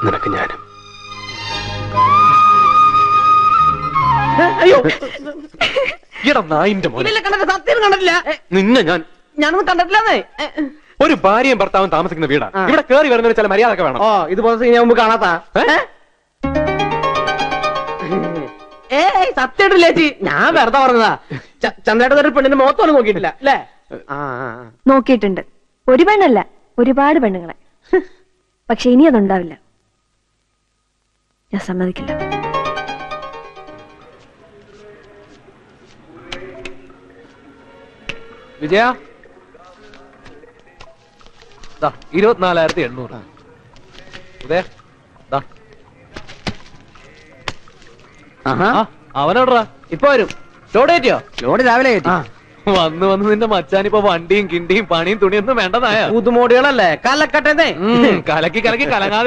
നിനക്ക് ഞാനും. അയ്യോ ഈടാ നായിന്റെ മോനെ, കണ്ടില്ല, സത്യം കണ്ടിട്ടില്ല. നിന്നെ ഞാനൊന്നും കണ്ടിട്ടില്ലെന്നേ. ഒരു ഭാര്യയും ഭർത്താവും താമസിക്കുന്ന വീടാ. ഇവിടെ കേറി വരുന്നതിന് ചില മര്യാദ വേണം. ഓ ഇതുപോലെ ഞാൻ മുമ്പ് കാണാത്ത. ഏയ് സത്യമായിട്ടില്ല ചേച്ചി, ഞാൻ വെറുതെ പറഞ്ഞതാ. ചന്ദ്രേട്ടൻ ഒരു പെണ്ണിന്റെ മുഖത്തോളം നോക്കിയിട്ടില്ല അല്ലേ? നോക്കിയിട്ടുണ്ട്. ഒരു പെണ്ണല്ല, ഒരുപാട് പെണ്ണുങ്ങളെ. പക്ഷെ ഇനി അതുണ്ടാവില്ല. ഞാൻ സമ്മതിക്കില്ല. വിജയ 24,800. അവനോടാ ഇപ്പൊ വരും. ലോഡ് കയറ്റിയോ? ലോഡ് രാവിലെ വന്ന് നിന്റെ മച്ചാനിപ്പോ വണ്ടിയും കിണ്ടിയും പണിയും തുണിയൊന്നും വേണ്ടതായ പുതുമോടികളല്ലേ കലക്കട്ടെ. കലക്കി കലങ്ങാതിരുന്ന